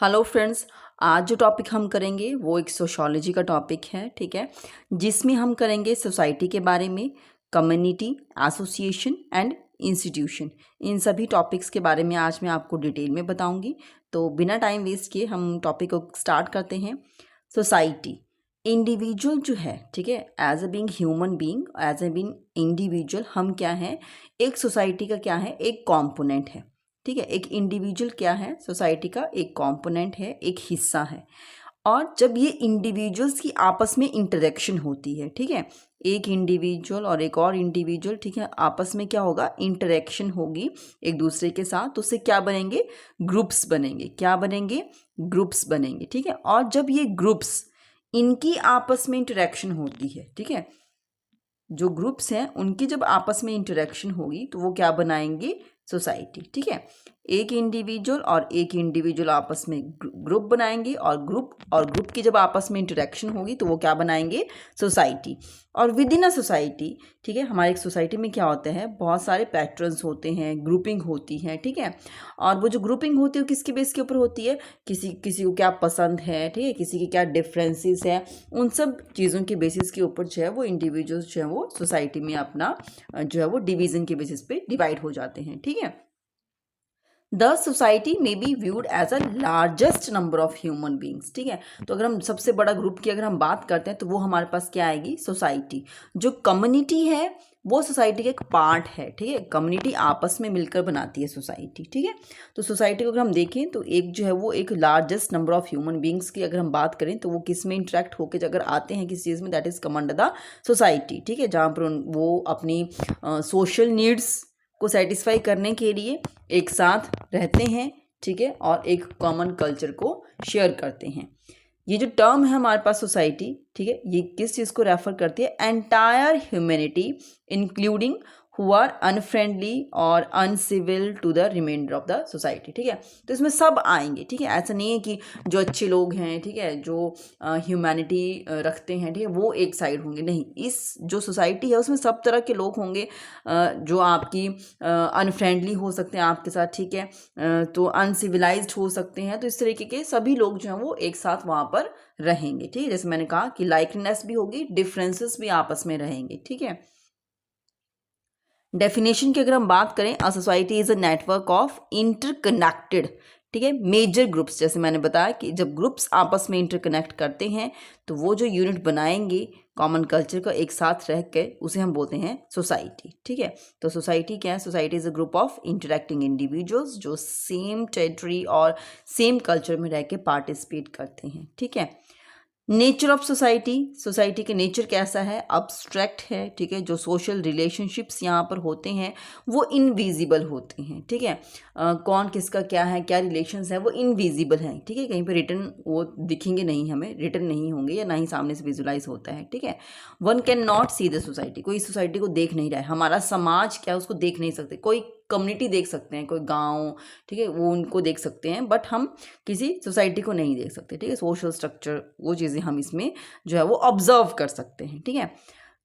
Hello friends. आज जो topic हम करेंगे वो एक सोशोलॉजी का टॉपिक है, ठीक है, जिसमें हम करेंगे सोसाइटी के बारे में, कम्युनिटी, एसोसिएशन एंड इंस्टीट्यूशन। इन सभी टॉपिक्स के बारे में आज मैं आपको डिटेल में बताऊंगी। तो बिना टाइम वेस्ट किए हम टॉपिक को स्टार्ट करते हैं। सोसाइटी, इंडिविजुअल जो है, ठीक है, as a being human being, as a being individual, हम क्या हैं, एक सोसाइटी का क्या है, एक कॉम्पोनेंट है। ठीक है, एक इंडिविजुअल क्या है, सोसाइटी का एक कंपोनेंट है, एक हिस्सा है। और जब ये इंडिविजुअल्स की आपस में इंटरेक्शन होती है, ठीक है, एक इंडिविजुअल और एक और इंडिविजुअल, ठीक है, आपस में क्या होगा, इंटरेक्शन होगी एक दूसरे के साथ, तो उससे क्या बनेंगे, ग्रुप्स बनेंगे। क्या बनेंगे, ग्रुप्स बनेंगे। ठीक है, और जब ये ग्रुप्स, इनकी आपस में इंटरेक्शन होती है, ठीक है, जो ग्रुप्स हैं उनकी जब आपस में इंटरेक्शन होगी तो वो क्या बनाएंगे, सोसाइटी। ठीक है, एक इंडिविजुअल और एक इंडिविजुअल आपस में ग्रुप बनाएंगे, और ग्रुप की जब आपस में इंटरेक्शन होगी तो वो क्या बनाएंगे, सोसाइटी। और विद इन अ सोसाइटी, ठीक है, हमारे एक सोसाइटी में क्या होता है, बहुत सारे पैटर्न्स होते हैं, ग्रुपिंग होती है। ठीक है, और वो जो ग्रुपिंग होती है किसके बेस के ऊपर होती है, किसी किसी को क्या पसंद है, ठीक है, किसी के क्या डिफरेंसेस है, उन सब चीज़ों के बेसिस के ऊपर जो है वो इंडिविजुअल्स जो है वो सोसाइटी में अपना जो है वो डिवीजन के बेसिस पे डिवाइड हो जाते हैं। ठीक है, द सोसाइटी में be viewed as a largest number of human beings. ठीक है, तो अगर हम सबसे बड़ा ग्रुप की अगर हम बात करते हैं तो वो हमारे पास क्या आएगी, सोसाइटी। जो कम्युनिटी है वो सोसाइटी का एक पार्ट है। ठीक है, कम्युनिटी आपस में मिलकर बनाती है सोसाइटी। ठीक है, तो सोसाइटी को अगर हम देखें तो एक जो है वो एक largest number of human beings की अगर हम बात करें तो वो किस में इंटरेक्ट होकर अगर आते हैं किस चीज़ में, that is come under the society. ठीक है, जहाँ पर वो अपनी सोशल नीड्स को सेटिस्फाई करने के लिए एक साथ रहते हैं। ठीक है, और एक कॉमन कल्चर को शेयर करते हैं। ये जो टर्म है हमारे पास सोसाइटी, ठीक है, ये किस चीज़ को रेफर करती है, entire humanity including who are unfriendly और uncivil to the remainder of the society. ठीक है, तो इसमें सब आएंगे। ठीक है, ऐसा नहीं है कि जो अच्छे लोग हैं, ठीक है, जो ह्यूमैनिटी रखते हैं, ठीक है, वो एक साइड होंगे, नहीं, इस जो सोसाइटी है उसमें सब तरह के लोग होंगे। जो आपकी अनफ्रेंडली हो सकते हैं आपके साथ, ठीक है, तो अनसिविलाइज्ड हो सकते हैं, तो इस तरीके के सभी लोग जो हैं वो एक साथ वहाँ पर रहेंगे। ठीक है, जैसे मैंने कहा कि लाइकनेस भी होगी, डिफरेंसेस भी आपस में रहेंगे। ठीक है, डेफिनेशन की अगर हम बात करें, a society is a network of interconnected, ठीक है, मेजर ग्रुप्स। जैसे मैंने बताया कि जब ग्रुप्स आपस में इंटरकनेक्ट करते हैं तो वो जो यूनिट बनाएंगे कॉमन कल्चर का एक साथ रह के, उसे हम बोलते हैं सोसाइटी। ठीक है, तो सोसाइटी क्या है, society is a group of interacting individuals जो सेम टेरिटरी और सेम कल्चर में रह के पार्टिसिपेट करते हैं। ठीक है, नेचर ऑफ सोसाइटी, सोसाइटी के नेचर कैसा है, अब्स्ट्रैक्ट है। ठीक है, जो सोशल रिलेशनशिप्स यहाँ पर होते हैं वो इनविजिबल होते हैं। ठीक है, कौन किसका क्या है, क्या रिलेशंस है, वो इनविजिबल हैं। ठीक है, कहीं पर रिटर्न वो दिखेंगे नहीं, हमें रिटर्न नहीं होंगे या ना ही सामने से विजुलाइज होता है। ठीक है, one can not see the society, कोई सोसाइटी को देख नहीं रहा है, हमारा समाज क्या है उसको देख नहीं सकते। कोई कम्युनिटी देख सकते हैं, कोई गाँव, ठीक है, वो उनको देख सकते हैं, बट हम किसी सोसाइटी को नहीं देख सकते। ठीक है, सोशल स्ट्रक्चर वो चीज़ें हम इसमें जो है वो ऑब्जर्व कर सकते हैं। ठीक है,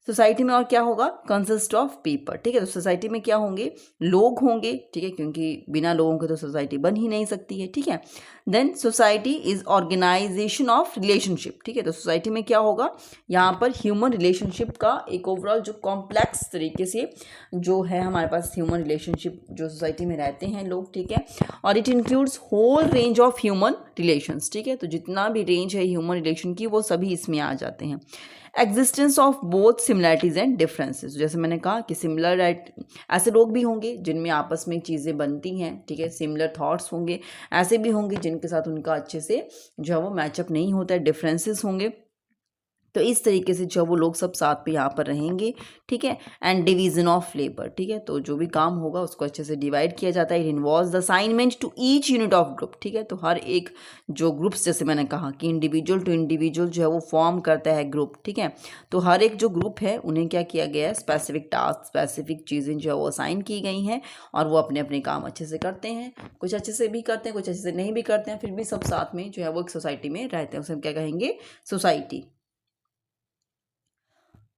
सोसाइटी में और क्या होगा, कंसिस्ट ऑफ पीपल। ठीक है, तो सोसाइटी में क्या होंगे, लोग होंगे। ठीक है, क्योंकि बिना लोगों के तो सोसाइटी बन ही नहीं सकती है। ठीक है, then society is organisation of relationship. ठीक है, तो सोसाइटी में क्या होगा, यहाँ पर ह्यूमन रिलेशनशिप का एक ओवरऑल जो कॉम्प्लेक्स तरीके से जो है हमारे पास ह्यूमन रिलेशनशिप जो सोसाइटी में रहते हैं लोग। ठीक है, और it includes whole range of human relations. ठीक है, तो जितना भी रेंज है ह्यूमन रिलेशन की वो सभी इसमें आ जाते हैं। Existence of both similarities and differences, जैसे मैंने कहा कि सिमिलर ऐसे लोग भी होंगे जिनमें आपस में चीज़ें बनती हैं। ठीक है, सिमिलर थॉट्स होंगे, ऐसे भी होंगे जिनके साथ उनका अच्छे से जो है वो मैचअप नहीं होता है, डिफरेंसेस होंगे। तो इस तरीके से जो वो लोग सब साथ पे यहाँ पर रहेंगे। ठीक है, एंड डिवीजन ऑफ लेबर। ठीक है, तो जो भी काम होगा उसको अच्छे से डिवाइड किया जाता है। It involves the assignment to each unit of group. ठीक है, तो हर एक जो ग्रुप्स, जैसे मैंने कहा कि इंडिविजुअल टू इंडिविजुअल जो है वो फॉर्म करता है ग्रुप। ठीक है, तो हर एक जो ग्रुप है उन्हें क्या किया गया है, स्पेसिफिक टास्क, स्पेसिफिक चीज़ें जो है वो असाइन की गई हैं, और वो अपने अपने काम अच्छे से करते हैं। कुछ अच्छे से भी करते हैं, कुछ अच्छे से नहीं भी करते हैं, फिर भी सब साथ में जो है वो एक सोसाइटी में रहते हैं। उसे हम क्या कहेंगे, सोसाइटी।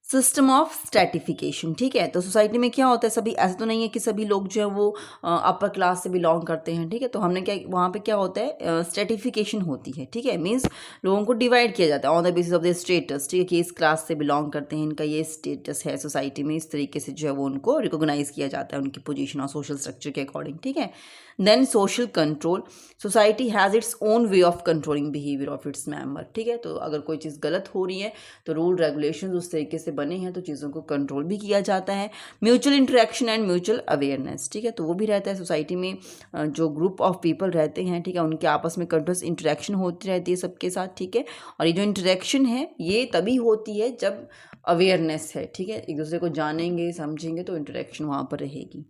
सिस्टम ऑफ स्ट्रेटिफिकेशन, ठीक है। तो सोसाइटी में क्या होता है, सभी ऐसा तो नहीं है कि सभी लोग जो है वो अपर क्लास से बिलोंग करते हैं, ठीक है। तो हमने क्या वहाँ पे क्या होता है, स्ट्रेटिफिकेशन होती है, ठीक है। मीन्स लोगों को डिवाइड किया जाता है on the basis of the status, ठीक है, कि इस क्लास से बिलोंग करते हैं, इनका ये स्टेटस है सोसाइटी में, इस तरीके से जो है वो उनको रिकोगनाइज किया जाता है उनकी पोजिशन और सोशल स्ट्रक्चर के अकॉर्डिंग, ठीक है। Then social control, society has its own way of controlling behaviour of its member, ठीक है। तो अगर कोई चीज़ गलत हो रही है तो रूल रेगुलेशन उस तरीके से बने हैं तो चीज़ों को कंट्रोल भी किया जाता है। Mutual interaction and mutual awareness, ठीक है, तो वो भी रहता है सोसाइटी में। जो ग्रुप ऑफ पीपल रहते हैं, ठीक है, उनके आपस में कंटिन्यूस इंटरेक्शन होती रहती है सबके साथ, ठीक है। और ये जो इंटरेक्शन है ये तभी होती है जब अवेयरनेस है, ठीक है, एक दूसरे को जानेंगे समझेंगे तो इंटरेक्शन वहाँ पर रहेगी।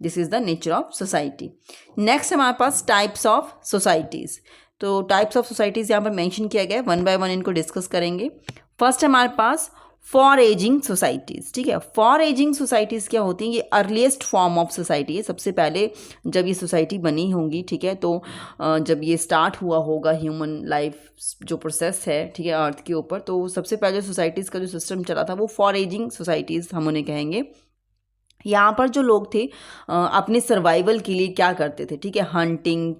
This is the nature of society. Next हमारे पास टाइप्स ऑफ सोसाइटीज़। तो टाइप्स ऑफ सोसाइटीज़ यहाँ पर मेंशन किया गया है, वन बाय वन इनको डिस्कस करेंगे। फर्स्ट हमारे पास फॉर एजिंग सोसाइटीज़, ठीक है। फॉर एजिंग सोसाइटीज़ क्या होती हैं, ये अर्लीस्ट फॉर्म ऑफ सोसाइटी है। सबसे पहले जब ये सोसाइटी बनी होंगी, ठीक है, तो जब ये स्टार्ट हुआ होगा ह्यूमन लाइफ जो प्रोसेस है, ठीक है, अर्थ के ऊपर, तो सबसे पहले सोसाइटीज़ का जो सिस्टम चला था वो फॉर एजिंग सोसाइटीज़ हम उन्हें कहेंगे। यहाँ पर जो लोग थे अपने सर्वाइवल के लिए क्या करते थे, ठीक है, hunting,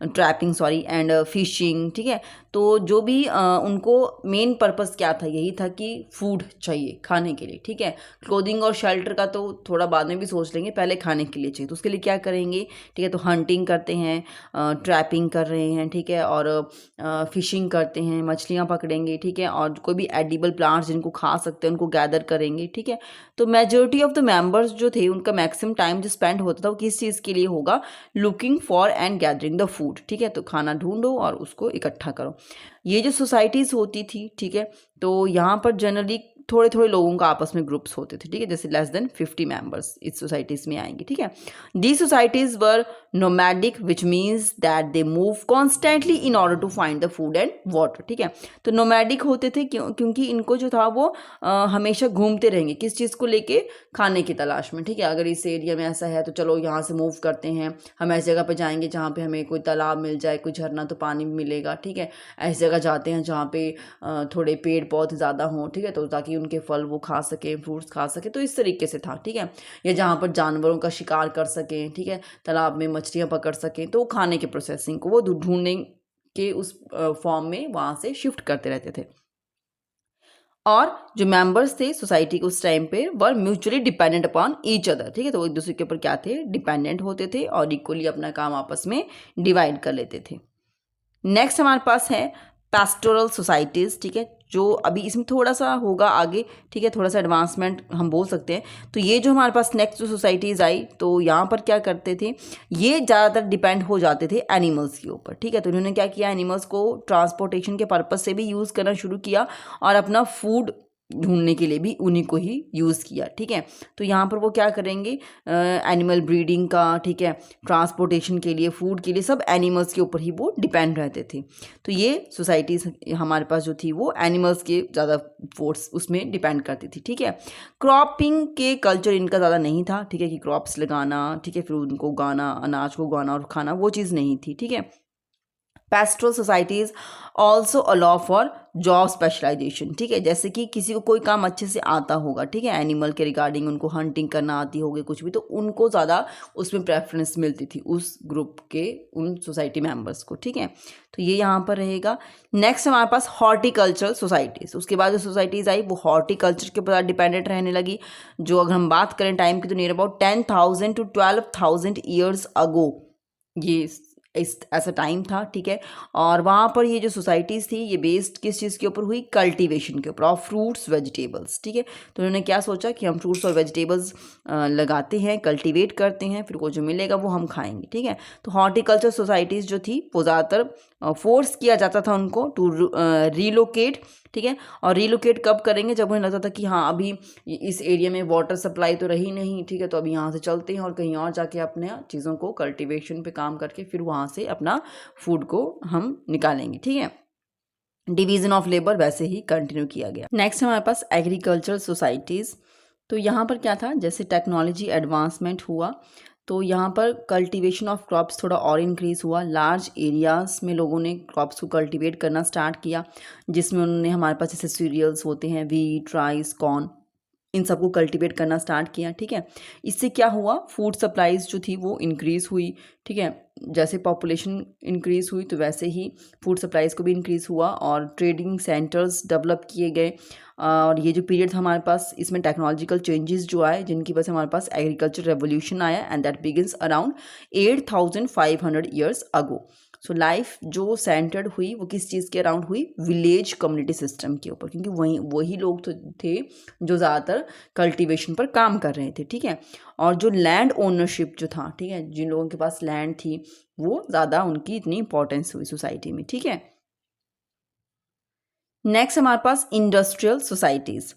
trapping sorry and fishing, ठीक है। तो जो भी उनको मेन पर्पस क्या था, यही था कि फूड चाहिए खाने के लिए, ठीक है। क्लोथिंग और शेल्टर का तो थोड़ा बाद में भी सोच लेंगे, पहले खाने के लिए चाहिए, तो उसके लिए क्या करेंगे, ठीक है। तो हंटिंग करते हैं, ट्रैपिंग कर रहे हैं, ठीक है, और फिशिंग करते हैं, मछलियाँ पकड़ेंगे, ठीक है, और कोई भी एडिबल प्लांट्स जिनको खा सकते हैं उनको गैदर करेंगे, ठीक है। तो मेजॉरिटी ऑफ द मेंबर्स जो थे उनका मैक्सिमम टाइम जो स्पेंड होता था वो किस चीज़ के लिए होगा, looking for and gathering the food, ठीक है। तो खाना ढूंढो और उसको इकट्ठा करो। ये जो सोसाइटीज़ होती थी, ठीक है, तो यहाँ पर जनरली थोड़े थोड़े लोगों का आपस में ग्रुप्स होते थे, ठीक है, जैसे लेस देन 50 मेंबर्स इस सोसाइटीज़ में आएंगे, ठीक है। The societies were nomadic which means that they move constantly in order to find the food and water, ठीक है। तो नोमैडिक होते थे क्योंकि इनको जो था वो हमेशा घूमते रहेंगे किस चीज़ को लेके, खाने की तलाश में, ठीक है। अगर इस एरिया में ऐसा है तो चलो यहाँ से मूव करते हैं, हम ऐसी जगह पे जाएंगे जहाँ पे हमें कोई तालाब मिल जाए, कोई झरना तो पानी भी मिलेगा, ठीक है। ऐसी जगह जाते हैं जहाँ पे थोड़े पेड़ पौधे ज़्यादा हों, ठीक है, तो ताकि उनके फल वो खा सकें, फ्रूट्स खा सकें, तो इस तरीके से था, ठीक है। या जहाँ पर जानवरों का शिकार कर सकें, ठीक है, तालाब में मछलियाँ पकड़ सकें, तो खाने के प्रोसेसिंग को वो ढूंढने के उस फॉर्म में वहाँ से शिफ्ट करते रहते थे। और जो मेंबर्स थे सोसाइटी के उस टाइम पे were mutually dependent upon each other, ठीक है। तो वो एक दूसरे के ऊपर क्या थे, डिपेंडेंट होते थे और इक्वली अपना काम आपस में डिवाइड कर लेते थे। नेक्स्ट हमारे पास है पैस्टोरल सोसाइटीज़, ठीक है, जो अभी इसमें थोड़ा सा होगा आगे, ठीक है, थोड़ा सा एडवांसमेंट हम बोल सकते हैं। तो ये जो हमारे पास नेक्स्ट जो सोसाइटीज़ आई तो यहाँ पर क्या करते थे, ये ज़्यादातर डिपेंड हो जाते थे एनिमल्स के ऊपर, ठीक है। तो इन्होंने क्या किया, एनिमल्स को ट्रांसपोर्टेशन के पर्पज़ से भी यूज़ करना शुरू किया और अपना फूड ढूंढने के लिए भी उन्हीं को ही यूज़ किया, ठीक है। तो यहाँ पर वो क्या करेंगे, एनिमल ब्रीडिंग का, ठीक है, ट्रांसपोर्टेशन के लिए, फूड के लिए, सब एनिमल्स के ऊपर ही वो डिपेंड रहते थे। तो ये सोसाइटीज़ हमारे पास जो थी वो एनिमल्स के ज़्यादा फोर्स उसमें डिपेंड करती थी, ठीक है। क्रॉपिंग के कल्चर इनका ज़्यादा नहीं था, ठीक है, कि क्रॉप्स लगाना, ठीक है, फिर उनको उगाना, अनाज को उगाना और खाना, वो चीज़ नहीं थी, ठीक है। Pastoral societies also allow for job specialisation, ठीक है, जैसे कि किसी को कोई काम अच्छे से आता होगा, ठीक है, एनिमल के रिगार्डिंग उनको हंटिंग करना आती होगी कुछ भी, तो उनको ज़्यादा उसमें प्रेफरेंस मिलती थी उस ग्रुप के उन सोसाइटी मेंबर्स को, ठीक है। तो ये यहाँ पर रहेगा। नेक्स्ट हमारे पास हॉर्टिकल्चरल सोसाइटीज़, उसके बाद जो सोसाइटीज़ आई वो हॉर्टिकल्चर के ऊपर डिपेंडेंट रहने लगी। जो अगर हम बात करें टाइम की तो near about 10,000 to 12,000 years ago ये इस ऐसा टाइम था, ठीक है। और वहाँ पर ये जो सोसाइटीज़ थी ये बेस्ड किस चीज़ के ऊपर हुई, कल्टीवेशन के ऊपर, और फ्रूट्स वेजिटेबल्स, ठीक है। तो उन्होंने क्या सोचा कि हम फ्रूट्स और वेजिटेबल्स लगाते हैं, कल्टीवेट करते हैं, फिर वो जो मिलेगा वो हम खाएंगे, ठीक है। तो हॉर्टिकल्चर सोसाइटीज़ जो थी वो ज़्यादातर फोर्स किया जाता था उनको टू रीलोकेट, ठीक है। और रीलोकेट कब करेंगे, जब उन्हें लगता था कि हाँ अभी इस एरिया में वाटर सप्लाई तो रही नहीं, ठीक है, तो अभी यहाँ से चलते हैं और कहीं और जाके अपने चीज़ों को कल्टीवेशन पे काम करके फिर वहाँ से अपना फूड को हम निकालेंगे, ठीक है। डिवीज़न ऑफ लेबर वैसे ही कंटिन्यू किया गया। नेक्स्ट हमारे पास एग्रीकल्चरल सोसाइटीज़। तो यहाँ पर क्या था, जैसे टेक्नोलॉजी एडवांसमेंट हुआ तो यहाँ पर कल्टीवेशन ऑफ क्रॉप्स थोड़ा और इंक्रीज़ हुआ। लार्ज एरियाज़ में लोगों ने क्रॉप्स को कल्टीवेट करना स्टार्ट किया, जिसमें उन्होंने हमारे पास जैसे सीरियल्स होते हैं, वीट, राइस, कॉर्न, इन सबको कल्टीवेट करना स्टार्ट किया। ठीक है, इससे क्या हुआ, फूड सप्लाईज जो थी वो इंक्रीज़ हुई। ठीक है, जैसे पॉपुलेशन इंक्रीज़ हुई तो वैसे ही फूड सप्लाईज को भी इंक्रीज़ हुआ और ट्रेडिंग सेंटर्स डेवलप किए गए। और ये जो पीरियड था हमारे पास, इसमें टेक्नोलॉजिकल चेंजेस जो आए, जिनकी वजह से हमारे पास एग्रीकल्चर रेवोल्यूशन आया, and that begins around 8500 years ago. So life जो सेंटर्ड हुई वो किस चीज़ के अराउंड हुई, विलेज कम्युनिटी सिस्टम के ऊपर, क्योंकि वही लोग तो थे जो ज़्यादातर कल्टीवेशन पर काम कर रहे थे। ठीक है, और जो लैंड ओनरशिप जो था, ठीक है, जिन लोगों के पास लैंड थी वो ज़्यादा उनकी इतनी इंपॉर्टेंस हुई सोसाइटी में। ठीक है, नेक्स्ट हमारे पास इंडस्ट्रियल सोसाइटीज़।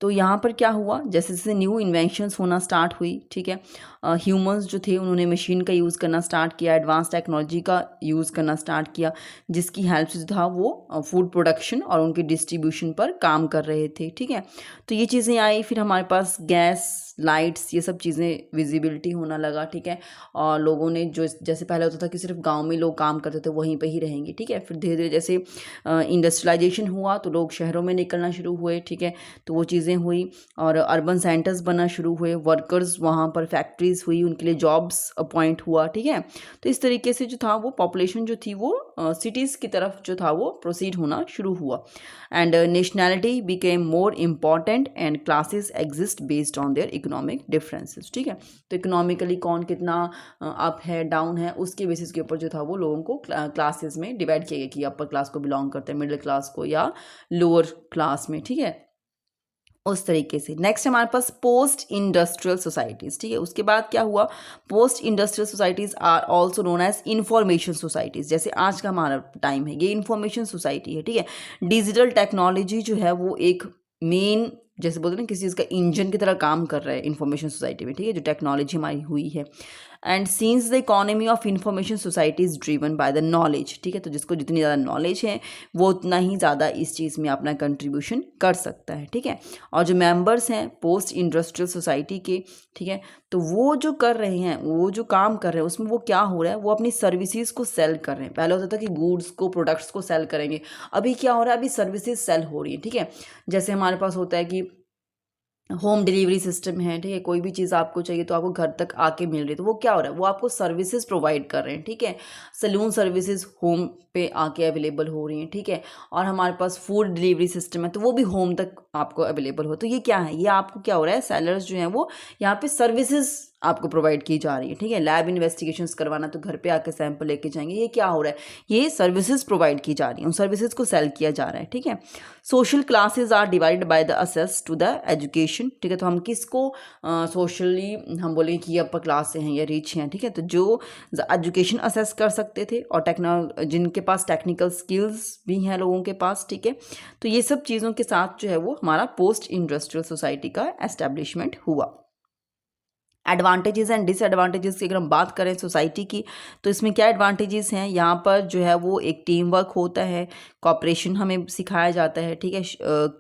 तो यहाँ पर क्या हुआ, जैसे जैसे न्यू इन्वेंशंस होना स्टार्ट हुई। ठीक है, ह्यूमंस जो थे उन्होंने मशीन का यूज़ करना स्टार्ट किया, एडवांस टेक्नोलॉजी का यूज़ करना स्टार्ट किया, जिसकी हेल्प से जो था वो फूड प्रोडक्शन और उनके डिस्ट्रीब्यूशन पर काम कर रहे थे। ठीक है, तो ये चीज़ें आई, फिर हमारे पास गैस, लाइट्स, ये सब चीज़ें विजिबिलिटी होना लगा। ठीक है, और लोगों ने जो, जैसे पहले होता था कि सिर्फ गांव में लोग काम करते थे, वहीं पे ही रहेंगे। ठीक है, फिर धीरे धीरे जैसे इंडस्ट्रियलाइजेशन हुआ तो लोग शहरों में निकलना शुरू हुए। ठीक है, तो वो चीज़ें हुई और अर्बन सेंटर्स बनना शुरू हुए, वर्कर्स वहाँ पर, फैक्ट्रीज हुई, उनके लिए जॉब्स अपॉइंट हुआ। ठीक है, तो इस तरीके से जो था वो पॉपुलेशन जो थी वो सिटीज़ की तरफ जो था वो प्रोसीड होना शुरू हुआ, and nationality became more important and classes exist based on their economic differences. ठीक है, तो इकोनॉमिकली कौन कितना अप है, डाउन है, उसके बेसिस के ऊपर जो था वो लोगों को क्लासेस में डिवाइड किया गया कि अपर क्लास को बिलोंग करते हैं, मिडिल क्लास को, या लोअर क्लास में। ठीक है, उस तरीके से। नेक्स्ट हमारे पास पोस्ट इंडस्ट्रियल सोसाइटीज़। ठीक है, उसके बाद क्या हुआ, post industrial societies are also known as information societies. जैसे आज का हमारा टाइम है, ये इंफॉर्मेशन सोसाइटी है। ठीक है, डिजिटल टेक्नोलॉजी जो है वो एक मेन, जैसे बोलते हैं ना, किसी चीज़ का इंजन की तरह काम कर रहा है इंफॉर्मेशन सोसाइटी में। ठीक है, जो टेक्नोलॉजी हमारी हुई है, and since the economy of information society is driven by the knowledge. ठीक है, तो जिसको जितनी ज़्यादा नॉलेज है वो उतना ही ज़्यादा इस चीज़ में अपना कंट्रीब्यूशन कर सकता है। ठीक है, और जो मेंबर्स हैं पोस्ट इंडस्ट्रियल सोसाइटी के, ठीक है, तो वो जो कर रहे हैं, वो जो काम कर रहे हैं, उसमें वो क्या हो रहा है, वो अपनी सर्विसेज को सेल कर रहे हैं। पहले होता था कि गुड्स को, प्रोडक्ट्स को सेल करेंगे, अभी क्या हो रहा है, अभी सर्विसेज सेल हो रही है। ठीक है, जैसे हमारे पास होता है कि होम डिलीवरी सिस्टम है। ठीक है, कोई भी चीज़ आपको चाहिए तो आपको घर तक आके मिल रही है, तो वो क्या हो रहा है, वो आपको सर्विसेज प्रोवाइड कर रहे हैं। ठीक है, सैलून सर्विसेज होम पे आके अवेलेबल हो रही हैं। ठीक है, और हमारे पास फूड डिलीवरी सिस्टम है, तो वो भी होम तक आपको अवेलेबल हो। तो ये क्या है, ये आपको क्या हो रहा है, सेलर्स जो हैं वो यहाँ पे सर्विसेज आपको प्रोवाइड की जा रही है। ठीक है, लैब इन्वेस्टिगेशंस करवाना तो घर पे आके सैंपल लेके जाएंगे, ये क्या हो रहा है, ये सर्विसेज प्रोवाइड की जा रही हैं, उन सर्विसेज को सेल किया जा रहा है। ठीक है, social classes are divided by the access to the education. ठीक है, तो हम किसको सोशली हम बोलेंगे कि ये अपर क्लास से हैं या रिच हैं। ठीक है, तो जो एजुकेशन असेस कर सकते थे और जिनके पास टेक्निकल स्किल्स भी हैं लोगों के पास। ठीक है, तो ये सब चीज़ों के साथ जो है वो हमारा पोस्ट इंडस्ट्रियल सोसाइटी का एस्टेब्लिशमेंट हुआ। एडवांटेजेस एंड डिसएडवांटेजेस की अगर हम बात करें सोसाइटी की, तो इसमें क्या एडवांटेजेस हैं, यहाँ पर जो है वो एक टीम वर्क होता है, कॉपरेशन हमें सिखाया जाता है। ठीक है,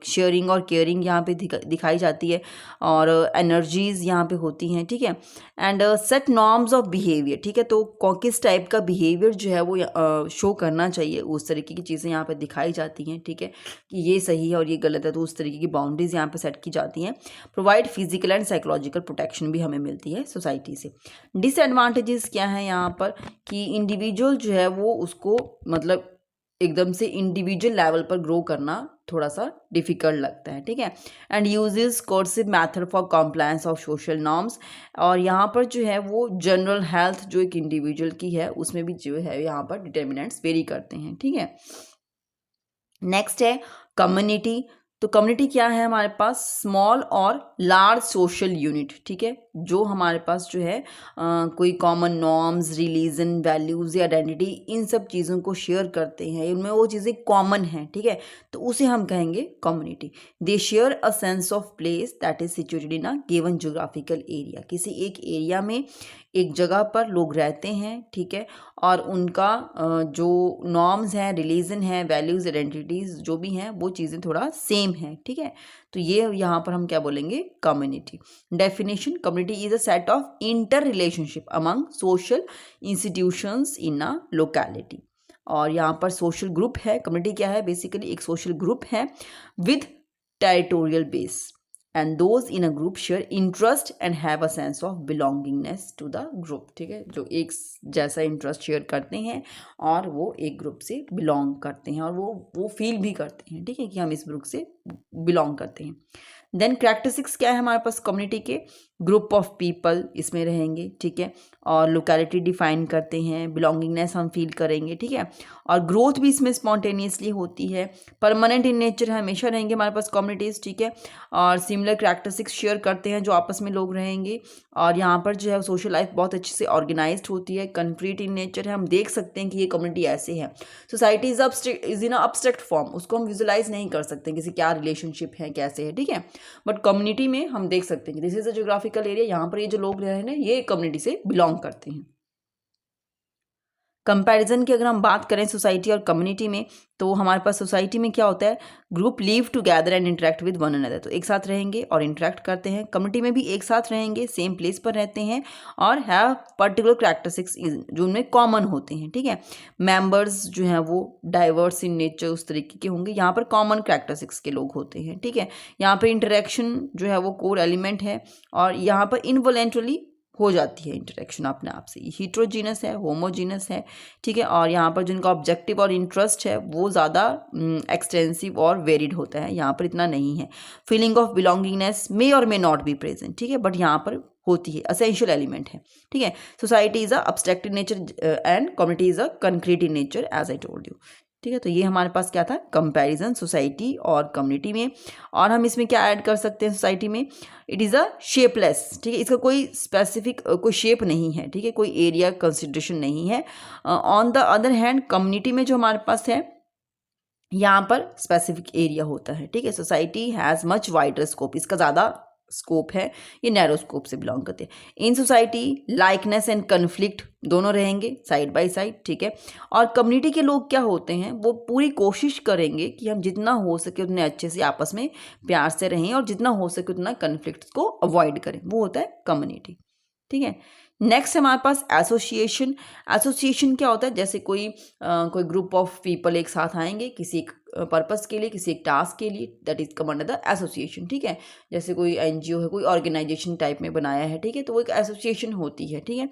शेयरिंग और केयरिंग यहाँ पे दिखाई जाती है, और एनर्जीज यहाँ पे होती हैं। ठीक है, and set norms of behaviour. ठीक है, तो किस टाइप का बिहेवियर जो है वो शो करना चाहिए, उस तरीके की चीज़ें यहाँ पे दिखाई जाती हैं। ठीक है, कि ये सही है और ये गलत है, तो उस तरीके की बाउंड्रीज यहाँ पे सेट की जाती हैं। Provide physical and psychological protection भी हमें मिलती है सोसाइटी से। डिसएडवांटेजेस क्या है यहाँ पर, कि इंडिविजुअल जो है वो उसको मतलब एकदम से इंडिविजुअल लेवल पर ग्रो करना थोड़ा सा डिफिकल्ट लगता है। ठीक है, and uses coercive method for compliance of social norms, और यहाँ पर जो है वो जनरल हेल्थ जो एक इंडिविजुअल की है उसमें भी जो है यहाँ पर डिटर्मिनेंट्स वेरी करते हैं। ठीक है, नेक्स्ट है कम्युनिटी। तो कम्युनिटी क्या है हमारे पास, स्मॉल और लार्ज सोशल यूनिट। ठीक है, जो हमारे पास जो है कोई कॉमन नॉर्म्स, रिलीजन, वैल्यूज़ या आइडेंटिटी, इन सब चीज़ों को शेयर करते हैं, उनमें वो चीज़ें कॉमन हैं। ठीक है, तो उसे हम कहेंगे community. They share a sense of place that is situated in a given geographical area. किसी एक एरिया में एक जगह पर लोग रहते हैं, ठीक है, और उनका जो नॉर्म्स हैं, रिलीजन है, वैल्यूज़, आइडेंटिटीज़ जो भी हैं वो चीज़ें थोड़ा सेम हैं, ठीक है। तो ये यहाँ पर हम क्या बोलेंगे, community. Definition, community is a set of inter relationship among social institutions in a locality. और यहाँ पर सोशल ग्रुप है, कम्युनिटी क्या है, बेसिकली एक सोशल ग्रुप है with territorial base, and those in a group share interest and have a sense of belongingness to the group, ठीक है, जो एक जैसा इंटरेस्ट शेयर करते हैं और वो एक ग्रुप से बिलोंग करते हैं और वो फील भी करते हैं, ठीक है, कि हम इस ग्रुप से बिलोंग करते हैं। देन कैरेक्टरिस्टिक्स क्या है हमारे पास कम्युनिटी के, ग्रुप ऑफ पीपल इसमें रहेंगे, ठीक है, और लोकेलिटी डिफाइन करते हैं, बिलोंगिंगनेस हम फील करेंगे, ठीक है, और ग्रोथ भी इसमें स्पॉन्टेनियसली होती है, परमानेंट इन नेचर हमेशा रहेंगे हमारे पास कम्युनिटीज़, ठीक है, और सिमिलर कैरेक्टरिस्टिक्स शेयर करते हैं जो आपस में लोग रहेंगे, और यहाँ पर जो है सोशल लाइफ बहुत अच्छे से ऑर्गेनाइज्ड होती है, कंक्रीट इन नेचर है, हम देख सकते हैं कि ये कम्युनिटी ऐसे है। Society is in abstract form, उसको हम विजुलाइज नहीं कर सकते किसी क्या रिलेशनशिप है, कैसे है, ठीक है, बट कम्युनिटी में हम देख सकते हैं कि this is a geographical area, यहाँ पर ये जो लोग रह रहे हैं ना ये कम्युनिटी से बिलोंग करते हैं। कंपैरिजन की अगर हम बात करें सोसाइटी और कम्युनिटी में, तो हमारे पास सोसाइटी में क्या होता है, group live together and interact with one another, तो एक साथ रहेंगे और इंटरेक्ट करते हैं। कम्युनिटी में भी एक साथ रहेंगे, सेम प्लेस पर रहते हैं और हैव पर्टिकुलर कैरेक्टरिस्टिक्स जो उनमें कॉमन होते हैं, ठीक है। मेंबर्स जो हैं वो डाइवर्स इन नेचर उस तरीके के होंगे, यहाँ पर कॉमन कैरेक्टरिस्टिक्स के लोग होते हैं, ठीक है। यहाँ पर इंटरेक्शन जो है वो कोर एलिमेंट है और यहाँ पर इनवॉलेंटरली हो जाती है इंटरेक्शन अपने आप से, हीट्रोजीनस है, होमोजीनस है, ठीक है, और यहाँ पर जिनका ऑब्जेक्टिव और इंटरेस्ट है वो ज़्यादा एक्सटेंसिव और वेरिड होता है, यहाँ पर इतना नहीं है। फीलिंग ऑफ बिलोंगिंगनेस मे और मे नॉट बी प्रेजेंट, ठीक है, बट यहाँ पर होती है, असेंशियल एलिमेंट है, ठीक है। Society is a abstract in nature and community is a concrete in nature as I told you, ठीक है। तो ये हमारे पास क्या था, कंपैरिजन सोसाइटी और कम्युनिटी में। और हम इसमें क्या ऐड कर सकते हैं सोसाइटी में, इट इज़ अ शेपलेस, ठीक है, इसका कोई स्पेसिफिक कोई शेप नहीं है, ठीक है, कोई एरिया कंसिडरेशन नहीं है। On the other hand community में जो हमारे पास है यहाँ पर स्पेसिफिक एरिया होता है, ठीक है। Society has much wider scope, इसका ज़्यादा स्कोप है, ये नैरो स्कोप से बिलोंग करते हैं। In society likeness and conflict दोनों रहेंगे साइड बाय साइड, ठीक है। और कम्युनिटी के लोग क्या होते हैं, वो पूरी कोशिश करेंगे कि हम जितना हो सके उतने अच्छे से आपस में प्यार से रहें और जितना हो सके उतना कन्फ्लिक्ट को अवॉइड करें, वो होता है कम्युनिटी, ठीक है। नेक्स्ट हमारे पास एसोसिएशन। एसोसिएशन क्या होता है, जैसे कोई ग्रुप ऑफ पीपल एक साथ आएंगे किसी एक पर्पस के लिए, किसी एक टास्क के लिए, that is come under the association, ठीक है। जैसे कोई एनजीओ है, कोई ऑर्गेनाइजेशन टाइप में बनाया है, ठीक है, तो वो एक एसोसिएशन होती है, ठीक है।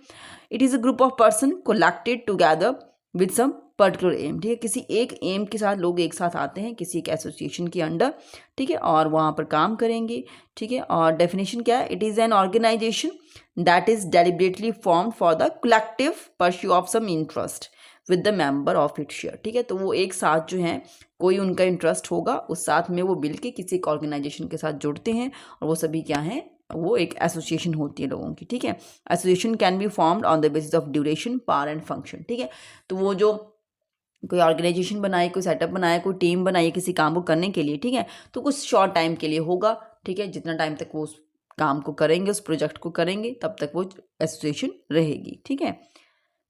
It is a group of person collected together with some particular aim, ठीक है, किसी एक एम के साथ लोग एक साथ आते हैं किसी एक एसोसिएशन के अंडर, ठीक है, और वहाँ पर काम करेंगे, ठीक है। और डेफिनेशन क्या है, it is an organisation that is deliberately form for the collective pursue of some interest with the member of it share, ठीक है। तो वो एक साथ जो है कोई उनका इंटरेस्ट होगा, उस साथ में वो मिल के किसी एक ऑर्गेनाइजेशन के साथ जुड़ते हैं और वो सभी क्या हैं, वो एक एसोसिएशन होती है लोगों की, ठीक है। Association can be formed on the basis of duration, power and function, ठीक है। तो वो जो कोई ऑर्गेनाइजेशन बनाए, कोई सेटअप बनाए, कोई टीम बनाई किसी काम को करने के लिए, ठीक है, तो कुछ शॉर्ट टाइम के लिए होगा, ठीक है, जितना टाइम तक वो उस काम को करेंगे, उस प्रोजेक्ट को करेंगे, तब तक वो एसोसिएशन रहेगी, ठीक है।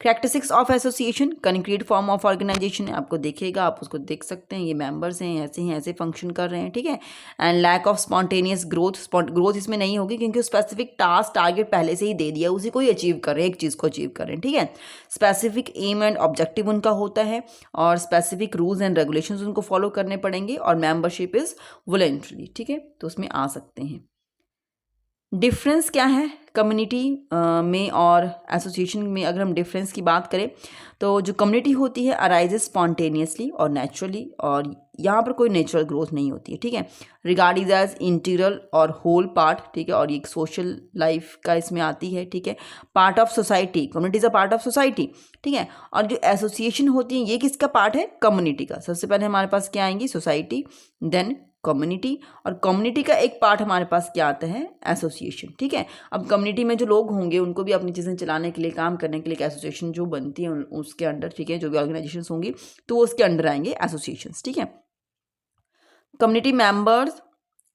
Characteristics of association, concrete form of organisation आपको देखेगा, आप उसको देख सकते हैं, ये मेंबर्स हैं, ऐसे फंक्शन कर रहे हैं, ठीक है। And lack of spontaneous growth इसमें नहीं होगी क्योंकि स्पेसिफिक टास्क टारगेट पहले से ही दे दिया, उसी को ही अचीव कर रहे हैं, एक चीज़ को अचीव कर रहे हैं, ठीक है। स्पेसिफिक एम एंड ऑब्जेक्टिव उनका होता है और स्पेसिफिक रूल्स एंड रेगुलेशंस उनको फॉलो करने पड़ेंगे और मेंबरशिप इज़ वॉलंटरी, ठीक है, तो उसमें आ सकते हैं। डिफरेंस क्या है कम्युनिटी में और एसोसिएशन में, अगर हम डिफरेंस की बात करें तो जो कम्युनिटी होती है अराइजेज स्पॉन्टेनियसली और नेचुरली, और यहाँ पर कोई नेचुरल ग्रोथ नहीं होती है, ठीक है। रिगार्ड इज एज इंटीग्रल और होल पार्ट, ठीक है, और ये सोशल लाइफ का इसमें आती है, ठीक है। Part of society, community is a part of society, ठीक है। और जो एसोसिएशन होती है ये किसका पार्ट है, कम्युनिटी का। सबसे पहले हमारे पास क्या आएंगी, सोसाइटी, देन कम्युनिटी, और कम्युनिटी का एक पार्ट हमारे पास क्या आता है, एसोसिएशन, ठीक है। अब कम्युनिटी में जो लोग होंगे उनको भी अपनी चीज़ें चलाने के लिए, काम करने के लिए एसोसिएशन जो बनती है उसके अंडर, ठीक है, जो भी ऑर्गेनाइजेशंस होंगी तो वो उसके अंडर आएंगे एसोसिएशंस, ठीक है। कम्युनिटी मेंबर्स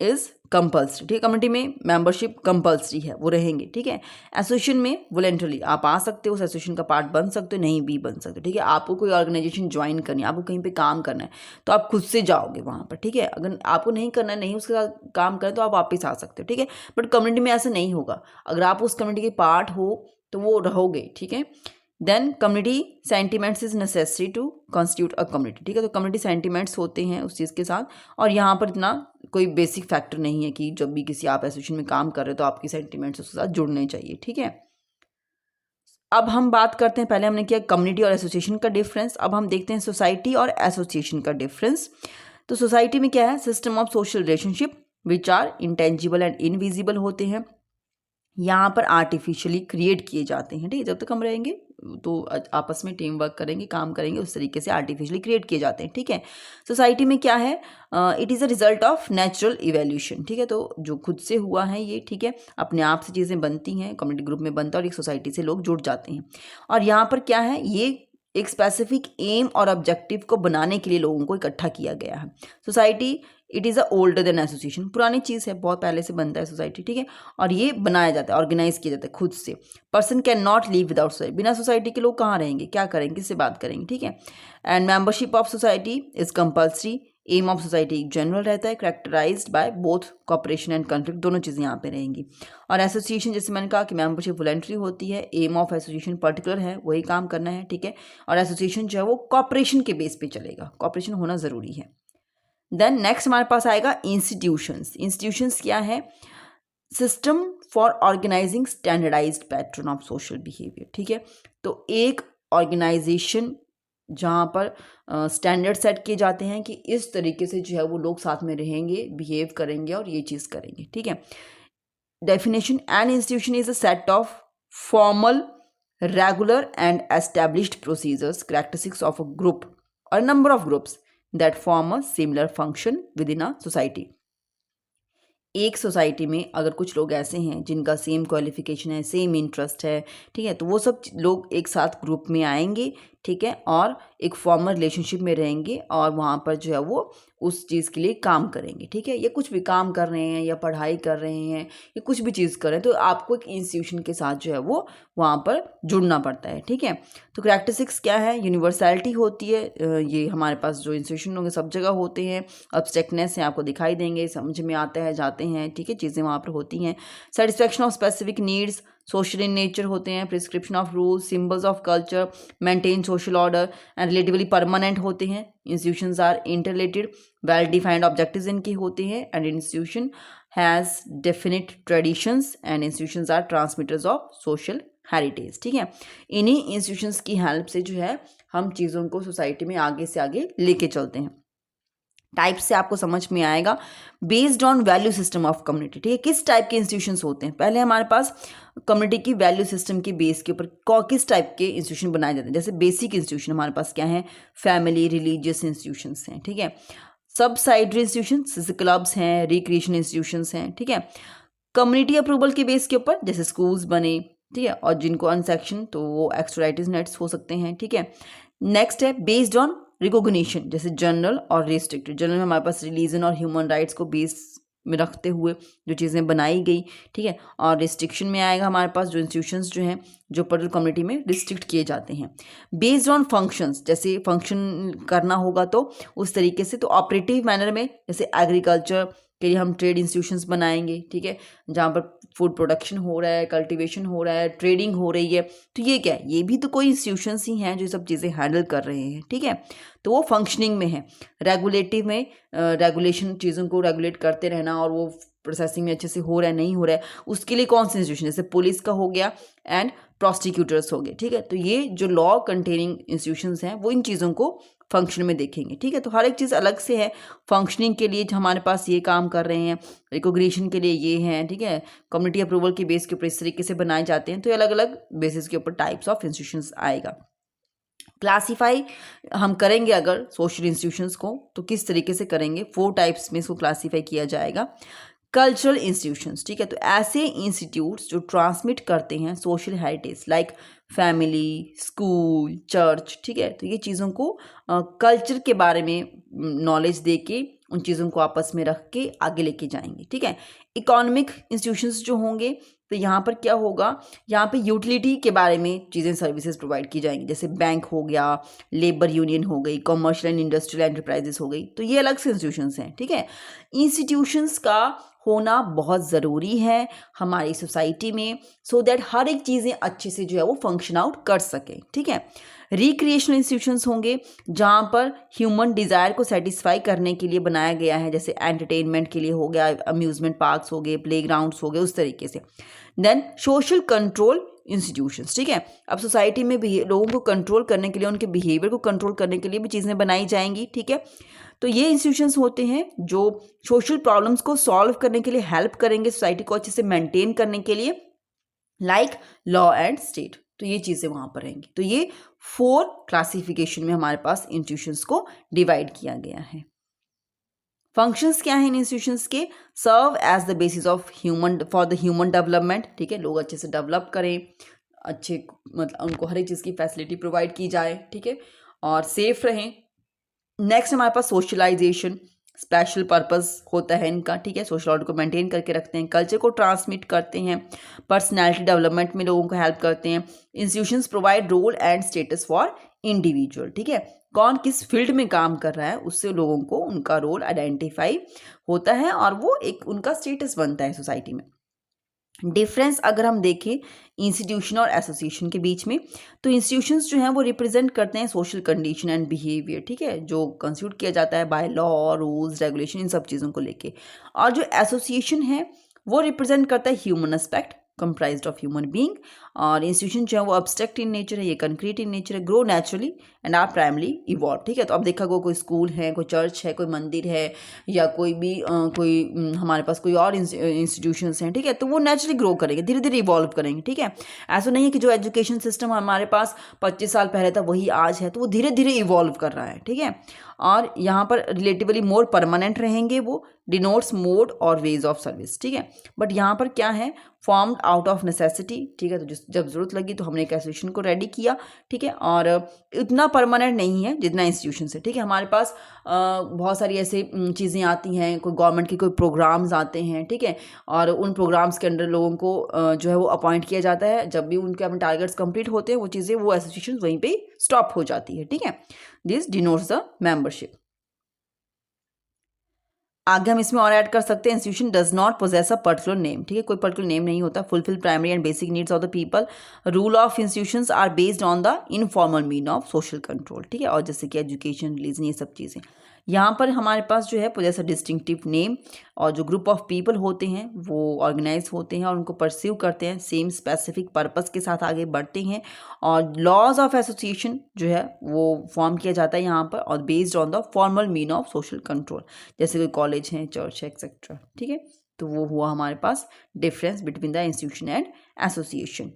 इज कंपल्सरी, ठीक है। कम्युनिटी में मेंबरशिप कंपल्सरी है, वो रहेंगे, ठीक है। एसोसिएशन में वॉलेंटरली आप आ सकते हो, उस एसोसिएशन का पार्ट बन सकते हो, नहीं भी बन सकते, ठीक है। आपको कोई ऑर्गेनाइजेशन ज्वाइन करनी है, आपको कहीं पे काम करना है तो आप खुद से जाओगे वहाँ पर, ठीक है। अगर आपको नहीं करना है, नहीं उसके साथ काम करें तो आप वापस आ सकते हो, ठीक है। बट कम्युनिटी में ऐसा नहीं होगा, अगर आप उस कम्युनिटी के पार्ट हो तो वो रहोगे, ठीक है। Then community sentiments is necessary to constitute a community, ठीक है। तो कम्युनिटी सेंटिमेंट्स होते हैं उस चीज़ के साथ, और यहाँ पर इतना कोई बेसिक फैक्टर नहीं है कि जब भी किसी आप एसोसिएशन में काम कर रहे हो तो आपकी सेंटिमेंट्स उसके साथ जुड़ने चाहिए, ठीक है। अब हम बात करते हैं, पहले हमने किया कम्युनिटी और एसोसिएशन का डिफरेंस, अब हम देखते हैं सोसाइटी और एसोसिएशन का डिफरेंस। तो सोसाइटी में क्या है, system of social relationship which are intangible and invisible होते हैं, यहाँ पर आर्टिफिशियली क्रिएट किए जाते हैं, ठीक है। जब तक हम रहेंगे तो आपस में टीम वर्क करेंगे, काम करेंगे, उस तरीके से आर्टिफिशियली क्रिएट किए जाते हैं, ठीक है। सोसाइटी में क्या है, it is a result of natural evolution, ठीक है। तो जो खुद से हुआ है ये, ठीक है, अपने आप से चीज़ें बनती हैं, कम्युनिटी ग्रुप में बनता है और एक सोसाइटी से लोग जुड़ जाते हैं। और यहाँ पर क्या है, ये एक स्पेसिफिक एम और ऑब्जेक्टिव को बनाने के लिए लोगों को इकट्ठा किया गया है। Society it is a older than association, पुरानी चीज़ है, बहुत पहले से बनता है सोसाइटी, ठीक है। और ये बनाया जाता है, ऑर्गेनाइज किया जाता है खुद से। Person can not leave without society, बिना सोसाइटी के लोग कहाँ रहेंगे, क्या करेंगे, किससे बात करेंगे, ठीक है। And membership of society is compulsory, aim of society general रहता है, characterised by both cooperation and conflict, दोनों चीज़ें यहाँ पे रहेंगी। और एसोसिएशन जैसे मैंने कहा कि मेंबरशिप वॉलंटरी होती है, एम ऑफ एसोसिएशन पर्टिकुलर है, वही काम करना है, ठीक है। और एसोसिएशन जो है वो कॉपरेशन के बेस पे चलेगा, कॉपरेशन होना ज़रूरी है। देन नेक्स्ट हमारे पास आएगा इंस्टीट्यूशंस। इंस्टीट्यूशंस क्या है, system for organising standardised pattern of social behaviour, ठीक है। तो एक ऑर्गेनाइजेशन जहाँ पर स्टैंडर्ड सेट किए जाते हैं कि इस तरीके से जो है वो लोग साथ में रहेंगे, बिहेव करेंगे और ये चीज़ करेंगे, ठीक है। Definition, an institution is a set of formal regular and established procedures characteristics of a group और number of groups that form a similar function within a society। एक सोसाइटी में अगर कुछ लोग ऐसे हैं जिनका सेम क्वालिफिकेशन है, सेम इंटरेस्ट है, ठीक है, तो वो सब लोग एक साथ ग्रुप में आएंगे, ठीक है, और एक फॉर्मल रिलेशनशिप में रहेंगे और वहाँ पर जो है वो उस चीज़ के लिए काम करेंगे, ठीक है। ये कुछ भी काम कर रहे हैं या पढ़ाई कर रहे हैं या कुछ भी चीज़ कर रहे हैं तो आपको एक इंस्टीट्यूशन के साथ जो है वो वहाँ पर जुड़ना पड़ता है, ठीक है। तो कैरेक्टरिस्टिक्स क्या है, यूनिवर्सैलिटी होती है, ये हमारे पास जो इंस्टीट्यूशन होंगे सब जगह होते हैं, अब्स्ट्रैक्टनेस है, आपको दिखाई देंगे, समझ में आता है, जाते हैं, ठीक है, चीज़ें वहाँ पर होती हैं। Satisfaction of specific needs social in nature होते हैं, prescription of rules, symbols of culture, maintain social order and relatively permanent होते हैं। Institutions are interrelated, well defined objectives इनके होते हैं and institution has definite traditions and institutions are transmitters of social heritage, ठीक है। इन्हीं इंस्टीट्यूशंस की help से जो है हम चीज़ों को सोसाइटी में आगे से आगे लेके चलते हैं। टाइप से आपको समझ में आएगा, based on value system of community, ठीक है। किस टाइप के इंस्टीट्यूशंस होते हैं, पहले हमारे पास कम्युनिटी की वैल्यू सिस्टम के बेस के ऊपर किस टाइप के इंस्टीट्यूशन बनाए जाते हैं। जैसे बेसिक इंस्टीट्यूशन हमारे पास क्या है, फैमिली रिलीजियस इंस्टीट्यूशंस हैं, ठीक है। सबसाइडरी इंस्टीट्यूशन क्लब्स हैं, रिक्रिएशन इंस्टीट्यूशंस हैं, ठीक है। कम्युनिटी अप्रूवल के बेस के ऊपर जैसे स्कूल्स बने, ठीक है, और जिनको अनसेक्शन तो वो एक्स्ट्राइटिस नेट्स हो सकते हैं, ठीक है। नेक्स्ट है बेस्ड ऑन रिकॉग्निशन, जैसे जनरल और रिस्ट्रिक्टेड। जनरल में हमारे पास रिलीजन और ह्यूमन राइट्स को बेस में रखते हुए जो चीज़ें बनाई गई, ठीक है। और रिस्ट्रिक्शन में आएगा हमारे पास जो इंस्टीट्यूशंस जो हैं जो पर्टिकुलर कम्युनिटी में रिस्ट्रिक्ट किए जाते हैं। बेस्ड ऑन फंक्शंस, जैसे फंक्शन करना होगा तो उस तरीके से, तो ऑपरेटिव मैनर में जैसे एग्रीकल्चर के लिए हम ट्रेड इंस्टीट्यूशंस बनाएंगे, ठीक है, जहाँ पर फूड प्रोडक्शन हो रहा है, कल्टीवेशन हो रहा है, ट्रेडिंग हो रही है, तो ये क्या है, ये भी तो कोई इंस्टीट्यूशंस ही हैं जो सब चीज़ें हैंडल कर रहे हैं, ठीक है। तो वो फंक्शनिंग में है। रेगुलेटिव में रेगुलेशन, चीज़ों को रेगुलेट करते रहना और वो प्रोसेसिंग में अच्छे से हो रहा है नहीं हो रहा है, उसके लिए कौन से इंस्टीट्यूशन, जैसे पुलिस का हो गया एंड प्रोसिक्यूटर्स हो गए, ठीक है। तो ये जो लॉ कंटेनिंग इंस्टीट्यूशंस हैं वो इन चीज़ों को फंक्शन में देखेंगे, ठीक है। तो हर एक चीज़ अलग से है। फंक्शनिंग के लिए हमारे पास ये काम कर रहे हैं, रिकॉग्निशन के लिए ये हैं, ठीक है, कम्युनिटी अप्रूवल के बेस के ऊपर इस तरीके से बनाए जाते हैं। तो ये अलग अलग बेसिस के ऊपर टाइप्स ऑफ इंस्टीट्यूशंस आएगा। क्लासीफाई हम करेंगे अगर सोशल इंस्टीट्यूशंस को तो किस तरीके से करेंगे, 4 टाइप्स में इसको क्लासीफाई किया जाएगा। कल्चरल इंस्टीट्यूशंस, ठीक है, तो ऐसे इंस्टीट्यूट्स जो ट्रांसमिट करते हैं social heritage like family, school, church, ठीक है, तो ये चीज़ों को कल्चर के बारे में नॉलेज दे के उन चीज़ों को आपस में रख के आगे लेके जाएंगे, ठीक है। इकोनॉमिक इंस्टीट्यूशंस जो होंगे तो यहाँ पर क्या होगा, यहाँ पे यूटिलिटी के बारे में चीज़ें सर्विसेज प्रोवाइड की जाएंगी, जैसे बैंक हो गया, लेबर यूनियन हो गई, कमर्शियल एंड इंडस्ट्रियल एंटरप्राइजेस हो गई, तो ये अलग से इंस्टीट्यूशंस हैं, ठीक है। इंस्टीट्यूशंस का होना बहुत ज़रूरी है हमारी सोसाइटी में, सो दैट हर एक चीज़ें अच्छे से जो है वो फंक्शन आउट कर सकें, ठीक है। रिक्रिएशनल इंस्टीट्यूशंस होंगे जहाँ पर ह्यूमन डिज़ायर को सेटिस्फाई करने के लिए बनाया गया है, जैसे एंटरटेनमेंट के लिए हो गया, अम्यूजमेंट पार्क्स हो गए, प्लेग्राउंड्स हो गए, उस तरीके से। देन सोशल कंट्रोल इंस्टीट्यूशंस, ठीक है। अब सोसाइटी में लोगों को कंट्रोल करने के लिए, उनके बिहेवियर को कंट्रोल करने के लिए भी चीज़ें बनाई जाएंगी, ठीक है। तो ये इंस्टीट्यूशंस होते हैं जो सोशल प्रॉब्लम्स को सॉल्व करने के लिए हेल्प करेंगे, सोसाइटी को अच्छे से मेंटेन करने के लिए, लाइक लॉ एंड स्टेट। तो ये चीज़ें वहाँ पर रहेंगी। तो ये 4 क्लासिफिकेशन में हमारे पास इंस्टीट्यूशंस को डिवाइड किया गया है। फंक्शंस क्या हैं इन इंस्टीट्यूशंस के, serve as the basis of human for the human development, ठीक है। लोग अच्छे से डेवलप करें, अच्छे मतलब उनको हर एक चीज़ की फैसिलिटी प्रोवाइड की जाए, ठीक है, और सेफ रहें। नेक्स्ट हमारे पास सोशलाइजेशन, स्पेशल पर्पस होता है इनका, ठीक है। सोशल ऑर्डर को मेंटेन करके रखते हैं, कल्चर को ट्रांसमिट करते हैं, पर्सनैलिटी डेवलपमेंट में लोगों को हेल्प करते हैं। Institutions provide role and status for individual, ठीक है। कौन किस फील्ड में काम कर रहा है उससे लोगों को उनका रोल आइडेंटिफाई होता है और वो एक उनका स्टेटस बनता है सोसाइटी में। डिफरेंस अगर हम देखें इंस्टीट्यूशन और एसोसिएशन के बीच में, तो इंस्टीट्यूशंस जो हैं वो रिप्रेजेंट करते हैं सोशल कंडीशन एंड बिहेवियर, ठीक है, जो कंस्टिट्यूट किया जाता है बाय लॉ, रूल्स, रेगुलेशन, इन सब चीज़ों को लेके। और जो एसोसिएशन है वो रिप्रेजेंट करता है human aspect comprised of human being. और इंस्टीट्यूशन जो है वो अब्स्ट्रैक्ट इन नेचर है, ये कंक्रीट इन नेचर है, grow naturally and are primely evolve, ठीक है। तो अब देखा कोई स्कूल है, कोई चर्च है, कोई मंदिर है, या कोई भी हमारे पास कोई और इंस्टीट्यूशंस हैं, ठीक है, तो वो नेचुरली ग्रो करेंगे, धीरे धीरे इवॉल्व करेंगे, ठीक है। ऐसा नहीं है कि जो एजुकेशन सिस्टम हमारे पास 25 साल पहले था वही आज है, तो वो धीरे धीरे इवॉल्व कर रहा है, ठीक है। और यहाँ पर रिलेटिवली मोर परमानेंट रहेंगे, वो डिनोट्स मोड और वेज ऑफ सर्विस, ठीक है। बट यहाँ पर क्या है, फॉर्म्ड आउट ऑफ नेसेसिटी, ठीक है। तो जब जरूरत लगी तो हमने एक एसोसिएशन को रेडी किया, ठीक है। और इतना परमानेंट नहीं है जितना इंस्टीट्यूशन है, ठीक है। हमारे पास बहुत सारी ऐसे चीज़ें आती हैं, कोई गवर्नमेंट के कोई प्रोग्राम्स आते हैं, ठीक है, और उन प्रोग्राम्स के अंडर लोगों को जो है वो अपॉइंट किया जाता है। जब भी उनके अपने टारगेट्स कंप्लीट होते हैं वो चीज़ें, वो एसोसिएशन वहीं पे स्टॉप हो जाती है, ठीक है। This denotes the membership. आगे हम इसमें और ऐड कर सकते हैं, institution does not possess a particular name, ठीक है, कोई पर्टिकुलर नेम नहीं होता, fulfil primary and basic needs of the people. Rule of institutions are based on the informal mean of social control, ठीक है। और जैसे कि एजुकेशन, रिलीजन, ये सब चीज़ें यहाँ पर हमारे पास जो है पोजेस अ डिस्टिंक्टिव नेम, और जो ग्रुप ऑफ पीपल होते हैं वो ऑर्गेनाइज होते हैं और उनको परस्यू करते हैं, सेम स्पेसिफिक पर्पस के साथ आगे बढ़ते हैं। और लॉज ऑफ एसोसिएशन जो है वो फॉर्म किया जाता है यहाँ पर, और based on the formal mean of social control, जैसे कोई कॉलेज है, चर्च है, एक्सेट्रा, ठीक है। तो वो हुआ हमारे पास difference between the institution and association.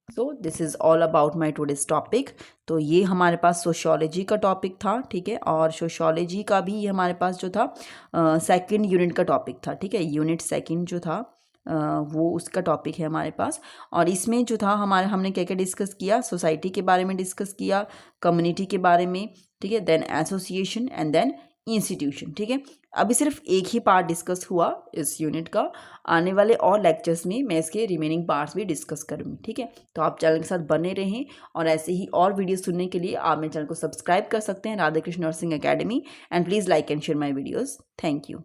So this is all about my today's topic. तो ये हमारे पास सोशियोलॉजी का टॉपिक था, ठीक है। और सोशियोलॉजी का भी ये हमारे पास जो था सेकंड यूनिट का टॉपिक था, ठीक है। यूनिट सेकंड जो था वो उसका टॉपिक है हमारे पास। और इसमें जो था हमने क्या क्या डिस्कस किया, सोसाइटी के बारे में डिस्कस किया, कम्युनिटी के बारे में, ठीक है, then association and then institution, ठीक है। अभी सिर्फ एक ही पार्ट डिस्कस हुआ इस यूनिट का, आने वाले और लेक्चर्स में मैं इसके रिमेनिंग पार्ट्स भी डिस्कस करूँगी, ठीक है। तो आप चैनल के साथ बने रहें, और ऐसे ही और वीडियो सुनने के लिए आप मेरे चैनल को सब्सक्राइब कर सकते हैं, Radha Krishna nursing academy, and please like and share my videos. Thank you.